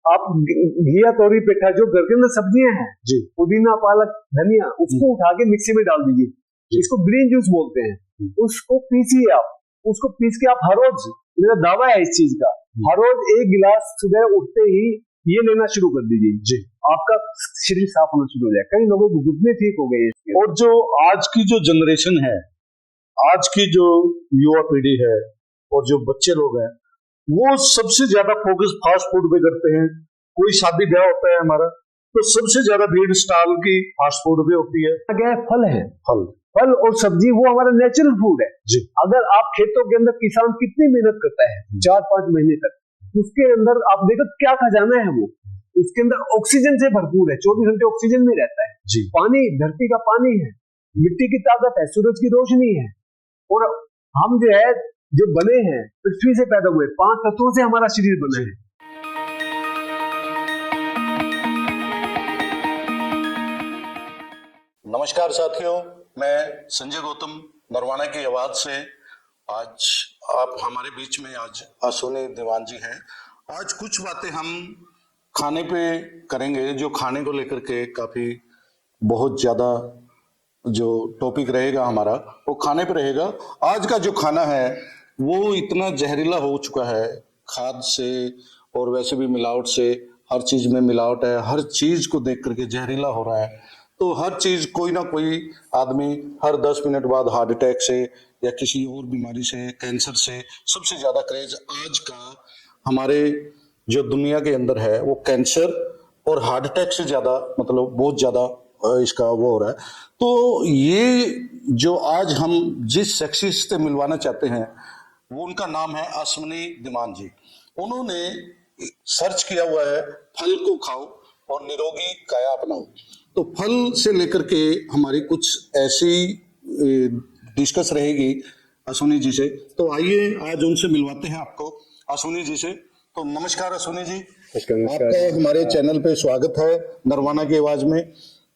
आप घिया, तोरी, पेठा, जो घर के अंदर सब्जियां हैं जी पुदीना, पालक, धनिया, उसको उठा के मिक्सी में डाल दीजिए, इसको ग्रीन जूस बोलते हैं, उसको पीसिए आप, उसको पीस के आप हर रोज, मेरा दावा है इस चीज का, हर रोज 1 गिलास सुबह उठते ही ये लेना शुरू कर दीजिए जी, आपका शरीर साफ होना शुरू हो जाए। कई लोगों को घुटने ठीक हो गए। और जो आज की जो जनरेशन है, आज की जो युवा पीढ़ी है और जो बच्चे लोग हैं, वो सबसे ज्यादा फोकस फास्ट फूड पे करते हैं। कोई शादी ब्याह होता है हमारा, तो सबसे ज्यादा भीड़ स्टॉल की फास्ट फूड पे होती है। क्या फल है, फल फल और सब्जी वो हमारा नेचुरल फूड है जी। अगर आप खेतों के अंदर किसान कितनी मेहनत करता है 4-5 महीने तक, उसके अंदर आप देखो क्या खजाना है वो, उसके अंदर ऑक्सीजन से भरपूर है, 24 घंटे ऑक्सीजन में रहता है जी। पानी धरती का पानी है, मिट्टी की ताकत है, सूरज की रोशनी है, और हम जो है जो बने हैं पृथ्वी से पैदा हुए 5 तत्वों से हमारा शरीर बना है। नमस्कार साथियों, मैं संजय गौतम नरवाना की आवाज से आज आप हमारे बीच में आज अश्विनी दीवान जी हैं। आज कुछ बातें हम खाने पे करेंगे, जो खाने को लेकर के काफी बहुत ज्यादा जो टॉपिक रहेगा हमारा वो खाने पे रहेगा। आज का जो खाना है वो इतना जहरीला हो चुका है, खाद से और वैसे भी मिलावट से, हर चीज में मिलावट है, हर चीज को देख करके जहरीला हो रहा है। तो हर चीज कोई ना कोई आदमी हर 10 मिनट बाद हार्ट अटैक से या किसी और बीमारी से, कैंसर से, सबसे ज्यादा क्रेज आज का हमारे जो दुनिया के अंदर है वो कैंसर और हार्ट अटैक से ज्यादा, मतलब बहुत ज्यादा इसका वो हो रहा है। तो ये जो आज हम जिस सेक्सिस्ट से मिलवाना चाहते हैं वो उनका नाम है अश्विनी दीवान जी। उन्होंने सर्च किया हुआ है फल को खाओ और निरोगी काया अपनाओ। तो फल से लेकर के हमारी कुछ ऐसी डिस्कस रहेगी अश्विनी जी से। तो आइए आज उनसे मिलवाते हैं आपको अश्विनी जी से। तो नमस्कार अश्विनी जी, आपका हमारे चैनल पे स्वागत है नरवाना की आवाज में।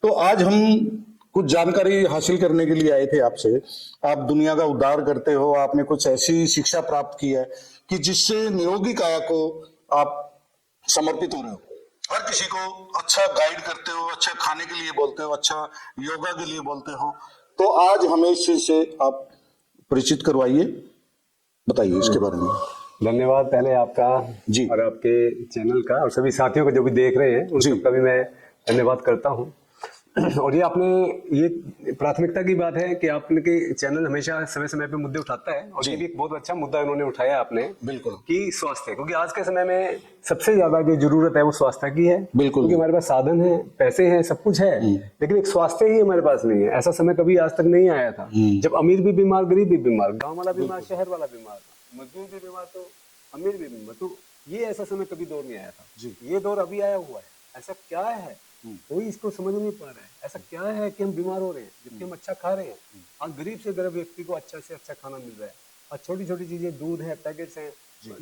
तो आज हम कुछ जानकारी हासिल करने के लिए आए थे आपसे। आप दुनिया का उद्धार करते हो, आपने कुछ ऐसी शिक्षा प्राप्त की है कि जिससे निरोगी काया को आप समर्पित हो रहे हो, हर किसी को अच्छा गाइड करते हो, अच्छा खाने के लिए बोलते हो, अच्छा योगा के लिए बोलते हो। तो आज हमें इस चीज से आप परिचित करवाइए, बताइए इसके बारे में। धन्यवाद पहले आपका जी, और आपके चैनल का, और सभी साथियों को जो भी देख रहे हैं उन सबका भी मैं धन्यवाद करता हूं। और ये आपने, ये प्राथमिकता की बात है कि आपने के चैनल हमेशा समय समय पे मुद्दे उठाता है, और ये भी एक बहुत अच्छा मुद्दा उन्होंने उठाया आपने, बिल्कुल, कि स्वास्थ्य, क्योंकि आज के समय में सबसे ज्यादा जो जरूरत है वो स्वास्थ्य की है। बिल्कुल, क्योंकि हमारे पास साधन है, पैसे हैं, सब कुछ है, लेकिन एक स्वास्थ्य ही हमारे पास नहीं है। ऐसा समय कभी आज तक नहीं आया था जब अमीर भी बीमार, गरीब भी बीमार, गाँव वाला बीमार, शहर वाला बीमार, मजदूर भी बीमार तो अमीर भी बीमार। तो ये ऐसा समय कभी दौर नहीं आया था। ये दौर अभी आया हुआ है। ऐसा क्या है, कोई इसको समझ नहीं पा रहा है। ऐसा क्या है कि हम बीमार हो रहे हैं जबकि हम अच्छा खा रहे हैं। आज गरीब से गरीब व्यक्ति को अच्छा से अच्छा खाना मिल रहा है, और छोटी छोटी चीजें, दूध है, पैकेट्स हैं,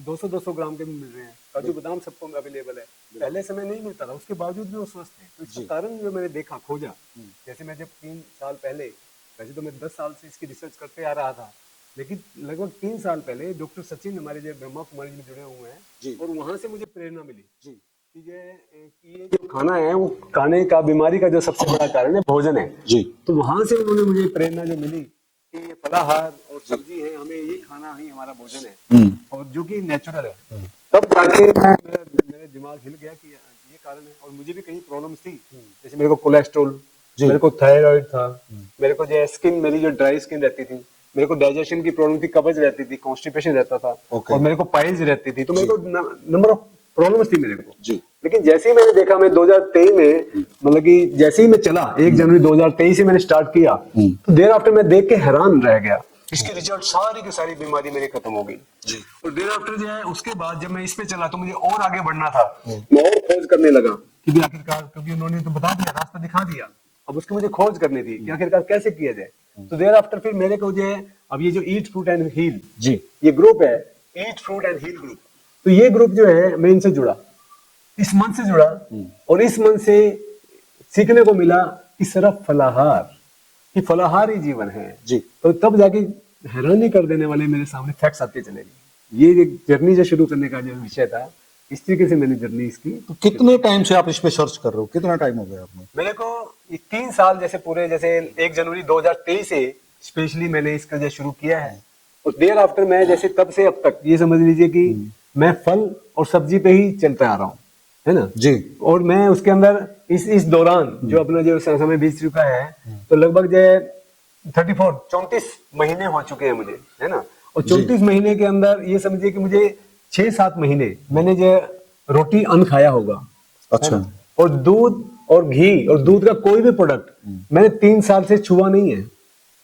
200-200 ग्राम के भी मिल रहे हैं, काजू बादाम सबको अवेलेबल है। पहले समय नहीं मिलता था, उसके बावजूद भी वो स्वस्थ है। तो इसका कारण जो मैंने देखा, खोजा, जैसे मैं जब 3 साल पहले, वैसे तो मैं 10 साल से इसकी रिसर्च करते आ रहा था, लेकिन लगभग 3 साल पहले डॉक्टर सचिन हमारे जो ब्रह्मा कुमारी में जुड़े हुए हैं, और वहां से मुझे प्रेरणा मिली कि ये जो खाना है वो खाने का, बीमारी का जो सबसे बड़ा कारण है भोजन है जी। तो वहां से उन्होंने मुझे प्रेरणा जो मिली कि ये फलाहार और सब्जी है, हमें ये खाना ही हमारा भोजन है, और जो कि नेचुरल है। तब जाके मेरा दिमाग हिल गया कि ये कारण है। और मुझे भी कहीं प्रॉब्लम्स थी, जैसे मेरे को कोलेस्ट्रॉल, मेरे को थायराइड था, मेरे को जो स्किन, मेरी जो ड्राई स्किन रहती थी, मेरे को डाइजेशन की प्रॉब्लम थी, कब्ज रहती थी, कॉन्स्टिपेशन रहता था, और मेरे को पाइल्स रहती थी। तो मेरे को नंबर ऑफ प्रॉब्लम्स थी मेरे को जी। लेकिन जैसे ही मैंने देखा, मैं 2023 में, मतलब कि जैसे ही मैं चला 1 जनवरी 2023 से मैंने स्टार्ट किया, तो देर आफ्टर मैं देख के हैरान रह गया। इसके रिजल्ट सारी की सारी बीमारी मेरी खत्म हो गई जी। और देर आफ्टर जो है, उसके बाद जब मैं इस पे चला तो मुझे और आगे बढ़ना था, मैं और खोज करने लगा कि आखिरकार, क्योंकि उन्होंने तो बता दिया, रास्ता दिखा दिया, अब उसकी मुझे खोज करनी थी कि आखिरकार कैसे किया जाए। तो देर आफ्टर फिर मेरे को जो है, अब ये जो eat fruit and heal ji, ये ग्रुप है, eat fruit and heal group, तो ये ग्रुप जो है मैं इनसे जुड़ा, इस मन से जुड़ा, और इस मन से सीखने को मिला कि सिर्फ फलाहार, कि फलाहार ही जीवन है जी। तो तब जाके हैरानी कर देने वाले मेरे सामने फैक्ट्स आते चले गए। ये एक जर्नी जो शुरू करने का जो विषय था इस तरीके से मैंने जर्नी इसकी। तो कितने टाइम से आप इस पे सर्च कर रहे हो, कितना टाइम हो गया आपने? मेरे को ये 3 साल जैसे पूरे, जैसे 1 जनवरी 2023 से स्पेशली मैंने इसका जो शुरू किया है, और देयर आफ्टर मैं जैसे तब से अब तक ये समझ लीजिए कि मैं फल और सब्जी पे ही चलता आ रहा हूँ, है ना जी। और मैं उसके अंदर इस दौरान जो अपना जो समय बीत चुका है, तो लगभग जो 34 महीने हो चुके हैं मुझे, है ना। और 34 महीने के अंदर ये समझिए कि मुझे 6-7 महीने मैंने जो रोटी अन्न खाया होगा, अच्छा। है ना? और दूध और घी और दूध का कोई भी प्रोडक्ट मैंने 3 साल से छुआ नहीं है।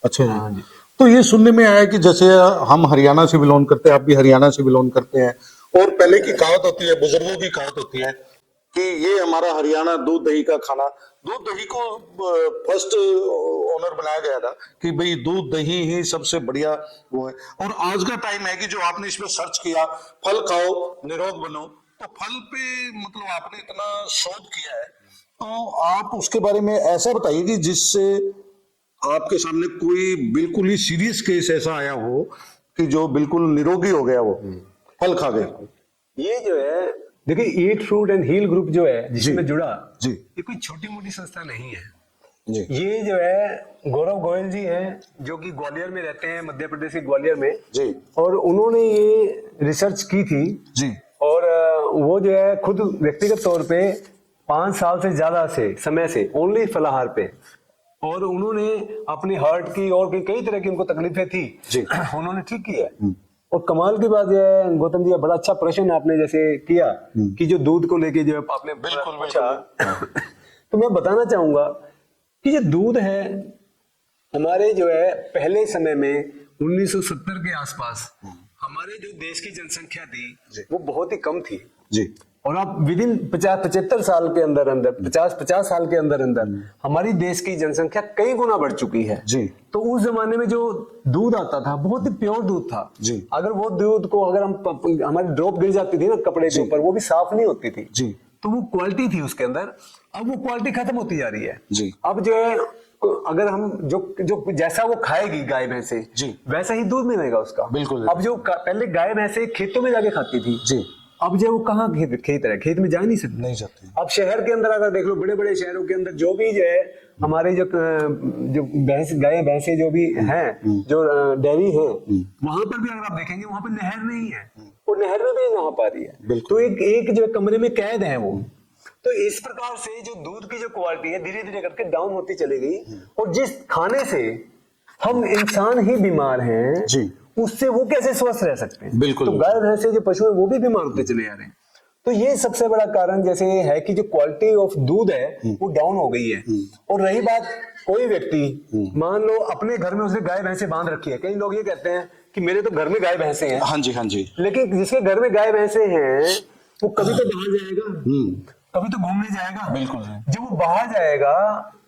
अच्छा जी। हाँ जी। तो ये सुनने में आया कि जैसे हम हरियाणा से बिलोंग करते हैं, आप भी हरियाणा से बिलोंग करते हैं, और पहले की कहावत होती है, बुजुर्गों की कहावत होती है कि ये हमारा हरियाणा दूध दही का खाना, दूध दही को फर्स्ट ऑनर बनाया गया था कि भाई दूध दही ही सबसे बढ़िया वो है। और आज का टाइम है कि जो आपने इसमें सर्च किया, फल खाओ निरोग बनो, तो फल पे मतलब आपने इतना शोध किया है, तो आप उसके बारे में ऐसा बताइए कि जिससे आपके सामने कोई बिल्कुल ही सीरियस केस ऐसा आया हो कि जो बिल्कुल निरोगी हो गया, वो फल खा गए। ये जो है देखिए, eat fruit and heal group जो है जिसमें जुड़ा जी ये कोई छोटी मोटी संस्था नहीं है जी ये जो है गौरव गोयल जी हैं, जो कि ग्वालियर में रहते हैं, मध्य प्रदेश के ग्वालियर में जी और उन्होंने ये रिसर्च की थी। जी और वो जो है खुद व्यक्तिगत तौर पे 5 साल से ज्यादा से समय से ओनली फलाहार पे, और उन्होंने अपनी हार्ट की और कई तरह की उनको तकलीफें थी जी। उन्होंने ठीक किया है। और कमाल की बात यह है गौतम जी, बड़ा अच्छा प्रश्न आपने जैसे किया कि जो दूध को लेके जो आपने बिल्कुल पूछा तो मैं बताना चाहूंगा कि जो दूध है हमारे जो है पहले समय में 1970 के आसपास हमारे जो देश की जनसंख्या थी वो बहुत ही कम थी जी। और अब विद इन 50-75 साल के अंदर 50 साल के अंदर हमारी देश की जनसंख्या कई गुना बढ़ चुकी है जी। तो उस जमाने में जो दूध आता था बहुत ही प्योर दूध था जी। अगर वो दूध को अगर हम हमारी ड्रॉप गिर जाती थी ना कपड़े के ऊपर, वो भी साफ नहीं होती थी जी। तो वो क्वालिटी थी उसके अंदर। अब वो क्वालिटी खत्म होती जा रही है जी। अब जो है अगर हम जो जैसा वो खाएगी गाय भैंसे जी। वैसा ही दूध मिलेगा उसका। बिल्कुल। अब जो पहले गाय भैंसे खेतों में जाके खाती थी जी। अब जो वो कहाँ खेत है, खेत में जा नहीं सकते, नहीं जाते। अब शहर के अंदर अगर देख लो, बड़े बड़े शहरों के अंदर जो भी जो है हमारे जो भैंस गाय भैंसे जो भी हैं, जो डेयरी है, वहां पर भी अगर आप देखेंगे वहां पर नहर नहीं है और नहर में भी नहीं नहा पा रही है, तो एक जो कमरे में कैद है वो। तो इस प्रकार से जो दूध की जो क्वालिटी है धीरे धीरे करके डाउन होती चली गई और जिस खाने से हम इंसान ही बीमार हैं जी। उससे वो कैसे स्वस्थ रह सकते हैं। बिल्कुल। तो गाय भैंसे जो पशु है वो भी बीमार होते चले जा रहे हैं। तो ये सबसे बड़ा कारण जैसे है कि जो क्वालिटी ऑफ दूध है वो डाउन हो गई है। और रही बात कोई व्यक्ति मान लो अपने घर में उसने गाय भैंसे बांध रखी है, कई लोग ये कहते हैं कि मेरे तो घर में गाय भैंसे हैं। हाँ जी हाँ जी। लेकिन जिसके घर में गाय भैंसे हैं वो कभी तो बाहर जाएगा, कभी तो घूमने जाएगा। बिल्कुल। जब वो बाहर जाएगा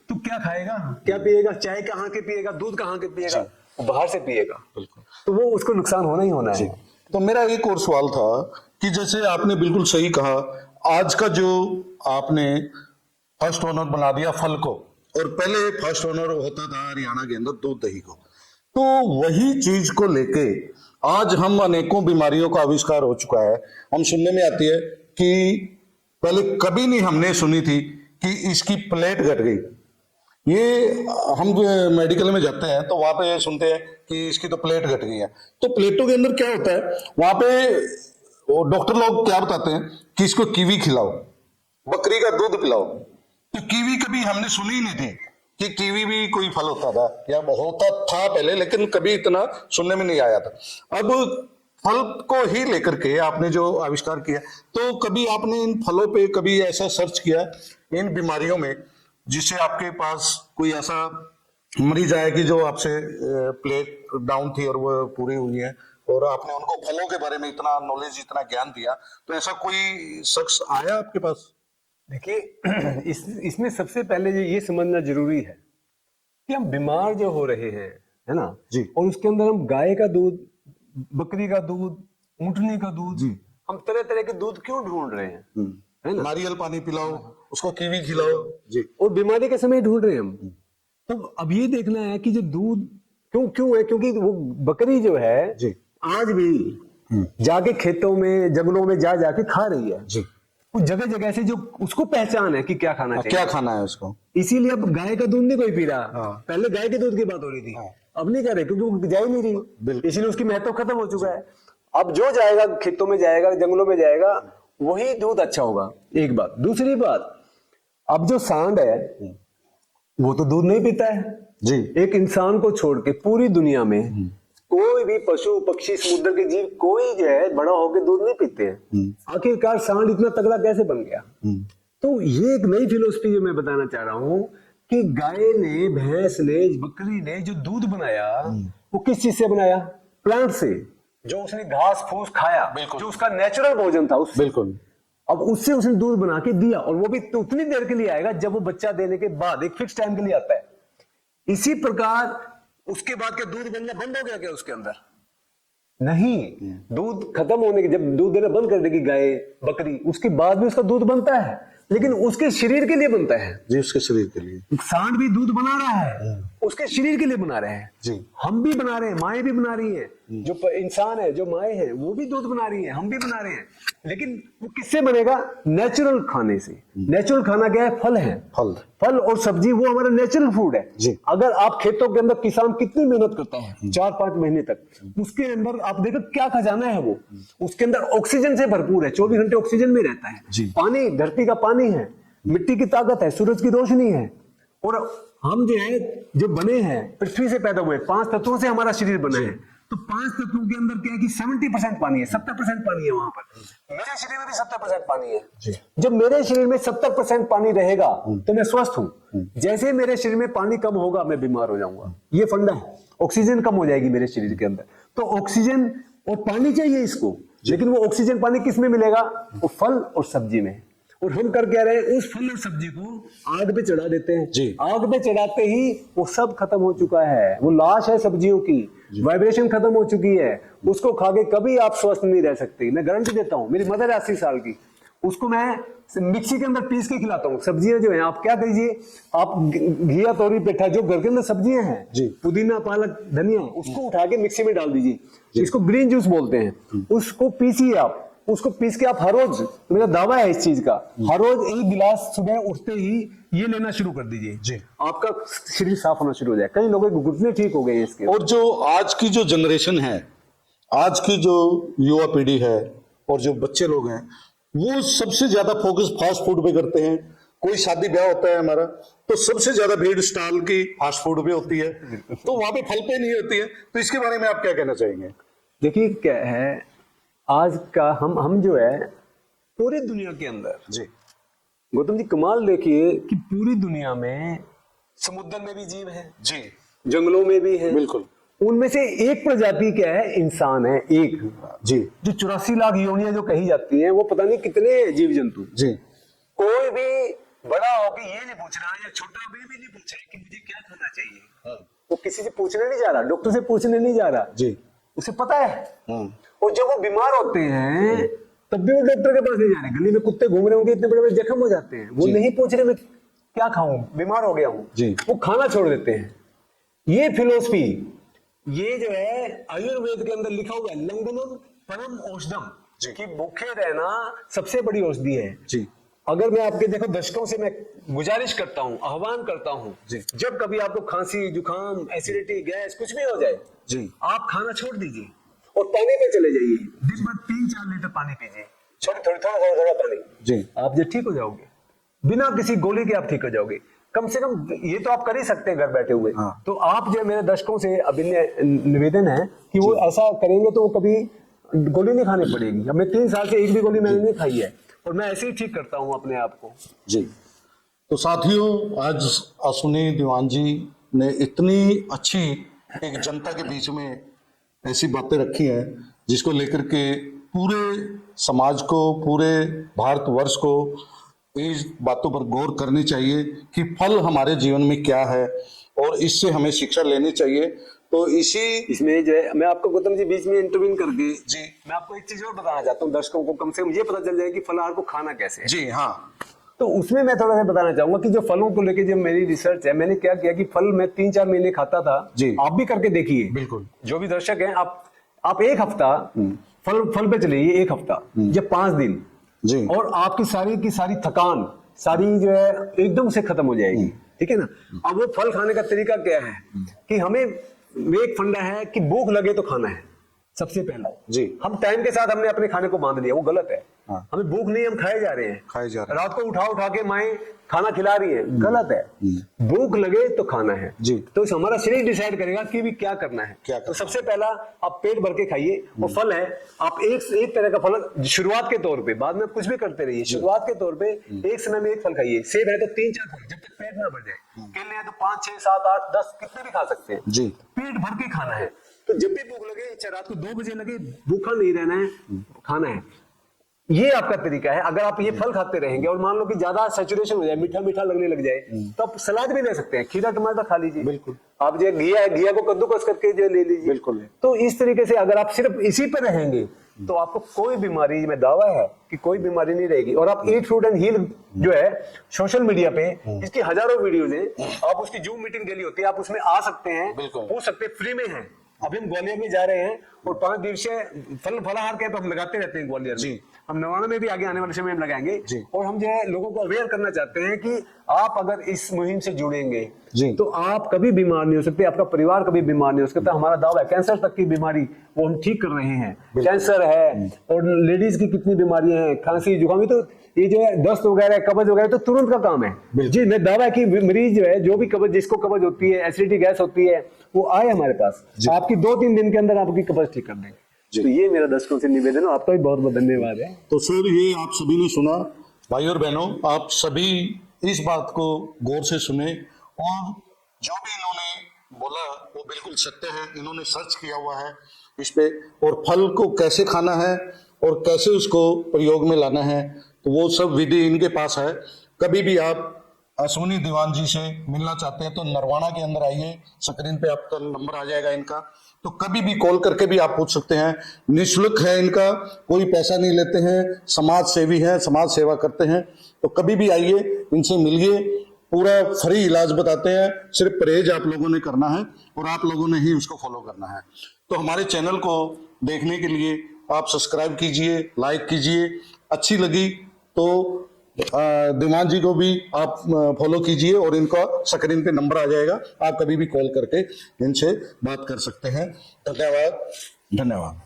तो क्या खाएगा, क्या पिएगा, चाय कहाँ के पिएगा, दूध कहाँ के पिएगा, वो बाहर से पिएगा। बिल्कुल। तो वो उसको नुकसान होना ही होना है। तो मेरा एक और सवाल था कि जैसे आपने बिल्कुल सही कहा, आज का जो आपने फर्स्ट ओनर बना दिया फल को, और पहले फर्स्ट ओनर होता था हरियाणा के अंदर दूध दही को, तो वही चीज को लेके आज हम अनेकों बीमारियों का आविष्कार हो चुका है। हम सुनने में आती है कि पहले कभी नहीं हमने सुनी थी कि इसकी प्लेट घट गई। ये हम मेडिकल में जाते हैं तो वहां पे सुनते हैं कि इसकी तो प्लेट घट गई है। तो प्लेटों के अंदर क्या होता है, वहां पे डॉक्टर लोग क्या बताते हैं कि इसको कीवी खिलाओ, बकरी का दूध पिलाओ। तो कीवी कभी हमने सुनी ही नहीं थी कि कीवी भी कोई फल होता था, या होता था पहले लेकिन कभी इतना सुनने में नहीं आया था। अब फल को ही लेकर के आपने जो आविष्कार किया, तो कभी आपने इन फलों पे कभी ऐसा सर्च किया इन बीमारियों में जिससे आपके पास कोई ऐसा मरीज आया कि जो आपसे प्लेट डाउन थी और वो पूरी हुई है, और आपने उनको फलों के बारे में इतना नॉलेज इतना ज्ञान दिया, तो ऐसा कोई शख्स आया आपके पास? देखिए इसमें सबसे पहले ये समझना जरूरी है कि हम बीमार जो हो रहे हैं, है ना जी। और उसके अंदर हम गाय का दूध, बकरी का दूध, ऊँटनी का दूध जी। हम तरह तरह के दूध क्यों ढूंढ रहे हैं, है ना। नारियल पानी पिलाओ, उसको कीवी खिलाओ जी, और बीमारी के समय ढूंढ रहे हैं हम। तो अब ये देखना है कि जो दूध क्यों क्यों है, क्योंकि वो बकरी जो है जी। आज भी जाके खेतों में जंगलों में जा जाके खा रही है जी। उस जगह जगह से, जो उसको पहचान है कि क्या खाना चाहिए, क्या खाना है उसको। इसीलिए अब गाय का दूध नहीं कोई पी रहा। हाँ। पहले गाय के दूध की बात हो रही थी, हाँ। अब नहीं कर रहे क्योंकि वो जा ही नहीं रही, बिल्कुल। इसलिए उसकी महत्व खत्म हो चुका है। अब जो जाएगा खेतों में जाएगा, जंगलों में जाएगा, वही दूध अच्छा होगा, एक बात। दूसरी बात, अब जो सांड है वो तो दूध नहीं पीता है जी। एक इंसान को छोड़ के पूरी दुनिया में कोई भी पशु पक्षी समुद्र के जीव कोई जो है बड़ा होकर दूध नहीं पीते हैं। आखिरकार सांड इतना तगड़ा कैसे बन गया? तो ये एक नई फिलोसफी जो मैं बताना चाह रहा हूं कि गाय ने, भैंस ने, बकरी ने जो दूध बनाया वो किस चीज से बनाया? प्लांट से, जो उसने घास फूस खाया, जो उसका नेचुरल भोजन था उससे। बिल्कुल। अब उससे उसने दूध बना के दिया, और वो भी तो उतनी देर के लिए आएगा जब वो बच्चा देने के बाद, एक फिक्स टाइम के लिए आता है। इसी प्रकार उसके बाद क्या दूध बनना बंद हो गया क्या उसके अंदर? नहीं, दूध खत्म होने के, जब दूध देना बंद कर देगी गाय बकरी, उसके बाद भी उसका दूध बनता है, लेकिन उसके शरीर के लिए बनता है जी, उसके शरीर के लिए। सांड भी दूध बना रहा है, उसके शरीर के लिए बना रहे हैं जी। हम भी बना रहे हैं, माएँ भी बना रही हैं, जो इंसान है, जो माएँ हैं, वो भी दूध बना रही हैं, हम भी बना रहे हैं। लेकिन वो किससे बनेगा? नेचुरल खाने से। नेचुरल खाना क्या है? फल है। फल और सब्जी वो हमारा नेचुरल फूड है जी। अगर आप खेतों के अंदर, किसान कितनी मेहनत करता है 4-5 महीने तक, उसके अंदर आप देखो क्या खजाना है वो, उसके अंदर ऑक्सीजन से भरपूर है, 24 घंटे ऑक्सीजन में रहता है जी। पानी, धरती का पानी है, मिट्टी की ताकत है, सूरज की रोशनी है, और हम जो है, जो बने हैं पृथ्वी से पैदा हुए 5 तत्वों से हमारा शरीर बना है। तो 5 तत्वों के अंदर क्या है कि 70% पानी है, 70% पानी है वहां पर। मेरे शरीर में भी 70% पानी है जी। जब मेरे शरीर में 70% पानी रहेगा तो मैं स्वस्थ हूं। जैसे मेरे शरीर में पानी कम होगा मैं बीमार हो जाऊंगा, ये फंडा है। ऑक्सीजन कम हो जाएगी मेरे शरीर के अंदर, तो ऑक्सीजन और पानी चाहिए इसको, लेकिन वो ऑक्सीजन पानी किस में मिलेगा? वो फल और सब्जी में। और हम कर क्या रहे हैं? उस फल और सब्जी को आग पे चढ़ा देते हैं जी। आग पे चढ़ाते ही वो सब खत्म हो चुका है, वो लाश है सब्जियों की, वाइब्रेशन खत्म हो चुकी है, उसको खा के कभी आप स्वस्थ नहीं रह सकते। मैं गारंटी देता हूं, मेरी मदर है 80 साल की, उसको मैं मिक्सी के अंदर पीस के खिलाता हूं। सब्जियां जो हैं, आप क्या कीजिए, आप घिया, तोरी, पेठा, जो घर के अंदर सब्जियां हैं, पुदीना, पालक, धनिया, उसको उठा के मिक्सी में डाल दीजिए, इसको ग्रीन जूस बोलते हैं, उसको पीसिए आप, उसको पीस के आप हर रोज, मेरा दावा है इस चीज का, हर रोज 1 गिलास सुबह उठते ही ये लेना शुरू कर दीजिए जी, आपका शरीर साफ होना शुरू हो जाए। कई लोगों के घुटने ठीक हो गए हैं इसके। और जो आज की जो जनरेशन है, आज की जो युवा पीढ़ी है और जो बच्चे लोग हैं, वो सबसे ज्यादा फोकस फास्ट फूड पे करते हैं। कोई शादी ब्याह होता है हमारा, तो सबसे ज्यादा भीड़ स्टॉल की फास्ट फूड पे होती है, तो वहां पे फल पे नहीं होती है। तो इसके बारे में आप क्या कहना चाहेंगे? देखिए क्या है, आज का हम जो है पूरी दुनिया के अंदर जी गौतम जी कमाल देखिए कि पूरी दुनिया में समुद्र में भी जीव है जी, जंगलों में भी है, बिल्कुल। उनमें से एक प्रजाति क्या है? इंसान है एक जी। जो 84 लाख योनियां जो कही जाती हैं, वो पता नहीं कितने जीव जंतु। जी। कोई भी बड़ा होकर ये नहीं पूछ रहा, या छोटा भी नहीं पूछ रहा कि मुझे क्या खाना चाहिए। वो किसी से पूछने नहीं जा रहा, डॉक्टर से पूछने नहीं जा रहा जी, उसे पता है। और जब वो बीमार होते हैं तब भी वो डॉक्टर के पास नहीं जा रहे। गली में कुत्ते घूम रहे होंगे, इतने बड़े बड़े जख्म हो जाते हैं, वो नहीं पूछ रहे मैं क्या खाऊं, बीमार हो गया हूं, वो खाना छोड़ देते हैं। ये फिलोसफी, ये जो है आयुर्वेद के अंदर लिखा हुआ है, लंगनम परम औषधम, कि भूखे रहना सबसे बड़ी औषधि है जी। अगर मैं आपके देखो दर्शकों से मैं गुजारिश करता हूं, आह्वान करता हूं, जब कभी आपको खांसी, जुकाम, एसिडिटी, गैस कुछ भी हो जाए जी, आप खाना छोड़ दीजिए और पानी पे चले जाइए। दिन भर 3-4 लीटर पानी पीजिए, थोड़ा पानी जी, आप जो ठीक हो जाओगे, बिना किसी गोली के आप ठीक हो जाओगे। कम से कम ये तो आप कर ही सकते हैं घर बैठे हुए। तो आप जो मेरे दर्शकों से अभिनय निवेदन है कि वो ऐसा करेंगे तो वो कभी गोली नहीं खानी पड़ेगी। अब मैं 3 साल से एक भी गोली मैंने नहीं खाई है, और मैं ऐसे ही ठीक करता हूं अपने आप को जी। तो साथियों, आज अश्विनी दीवान जी ने इतनी अच्छी एक जनता के बीच में ऐसी बातें रखी हैं जिसको लेकर के पूरे समाज को, पूरे भारतवर्ष को इस बातों पर गौर करनी चाहिए कि फल हमारे जीवन में क्या है और इससे हमें शिक्षा लेनी चाहिए। तो इसमें जो है, मैं आपको गौतम जी बीच में इंटरव्यू करके जी, मैं आपको एक चीज और बताना चाहता हूँ दर्शकों को, कम से कम ये पता चल जाए कि फलाहार को खाना कैसे है। जी हाँ। तो उसमें मैं थोड़ा सा बताना चाहूंगा कि जो फलों को लेके जो मेरी रिसर्च है, मैंने क्या किया कि फल मैं 3-4 महीने खाता था जी, आप भी करके देखिए, बिल्कुल। जो भी दर्शक हैं, आप 1 हफ्ता फल पे चले ये 1 हफ्ता या 5 दिन जी, और आपकी सारी की सारी थकान सारी जो है एकदम से खत्म हो जाएगी, ठीक है ना। अब वो फल खाने का तरीका क्या है कि हमें एक फंडा है कि भूख लगे तो खाना है सबसे पहला जी। हम टाइम के साथ हमने अपने खाने को बांध लिया, वो गलत है। हाँ। हमें भूख नहीं, हम खाए जा रहे हैं, रात को उठा के माएं खाना खिला रही है, गलत है। भूख लगे तो खाना है जी। तो हमारा शरीर डिसाइड करेगा कि भी क्या करना है। क्या करना तो सबसे पहला आप पेट भर के खाइए, वो फल है, आप एक तरह का फल शुरुआत के तौर पे, बाद में कुछ भी करते रहिए, शुरुआत के तौर पे एक समय में एक फल खाइए। सेब है तो 3-4 फल, जब तक पेट ना भर जाए। केले है तो 5, 6, 7, 8, 10 कितने भी खा सकते हैं जी। पेट भर के खाना है। तो जब भी भूख लगे, चाहे रात को 2 बजे लगे, भूखा नहीं रहना है, खाना है। ये आपका तरीका है। अगर आप ये फल खाते रहेंगे और मान लो कि ज्यादा सैचुरेशन हो जाए, मीठा मीठा लगने लग जाए, तो आप सलाद भी ले सकते हैं, खीरा टमाटर खा लीजिए, बिल्कुल। आप जो घिया है, घिया को कद्दूकस करके जो ले लीजिए, बिल्कुल। तो इस तरीके से अगर आप सिर्फ इसी पर रहेंगे तो आपको कोई बीमारी में दावा है कि कोई बीमारी नहीं रहेगी। और आप ईट फ्रूट एंड हील जो है सोशल मीडिया पे, इसकी हजारों वीडियोज हैं, आप उसकी जूम मीटिंग डेली होती है, आप उसमें आ सकते हैं, पूछ सकते हैं, फ्री में है। अभी हम ग्वालियर में जा रहे हैं और 5 दिवसीय फलाहार कैंप हम लगाते रहते हैं ग्वालियर में। हम नवाना में भी आगे आने वाले समय में लगाएंगे और हम जो है लोगों को अवेयर करना चाहते हैं कि आप अगर इस मुहिम से जुड़ेंगे तो आप कभी बीमार नहीं हो सकते, आपका परिवार कभी बीमार नहीं हो सकता। हमारा दावा है कैंसर तक की बीमारी वो हम ठीक कर रहे हैं। कैंसर है और लेडीज की कितनी बीमारियां हैं, खांसी जुकामी, तो ये जो है दस्त वगैरह कब्ज वगैरह तो तुरंत का काम है जी। मैं दावा है कि मरीज जो है, जो भी कब्ज, जिसको कब्ज होती है, एसिडिटी गैस होती है, वो आए हमारे पास, आपकी 2-3 दिन के अंदर आपकी कब्ज ठीक कर देंगे। तो ये मेरा दर्शकों से निवेदन है, आपका भी बहुत बहुत धन्यवाद है। तो सर ये आप सभी ने सुना, भाई और बहनों, आप सभी इस बात को गौर से सुने और जो भी इन्होंने बोला वो बिल्कुल सत्य है। इन्होंने सर्च किया हुआ है इस पे, और फल को कैसे खाना है और कैसे उसको प्रयोग में लाना है, तो वो सब विधि इनके पास है। कभी भी आप अश्विनी दीवान जी से मिलना चाहते हैं तो नरवाना के अंदर आइए, स्क्रीन पे आपका नंबर आ जाएगा इनका, तो कभी भी कॉल करके भी आप पूछ सकते हैं। निःशुल्क है इनका, कोई पैसा नहीं लेते हैं, समाज सेवी है, समाज सेवा करते हैं। तो कभी भी आइए, इनसे मिलिए, पूरा फ्री इलाज बताते हैं। सिर्फ परहेज आप लोगों ने करना है और आप लोगों ने ही उसको फॉलो करना है। तो हमारे चैनल को देखने के लिए आप सब्सक्राइब कीजिए, लाइक कीजिए, अच्छी लगी तो दीवान जी को भी आप फॉलो कीजिए और इनका स्क्रीन पे नंबर आ जाएगा, आप कभी भी कॉल करके इनसे बात कर सकते हैं। धन्यवाद।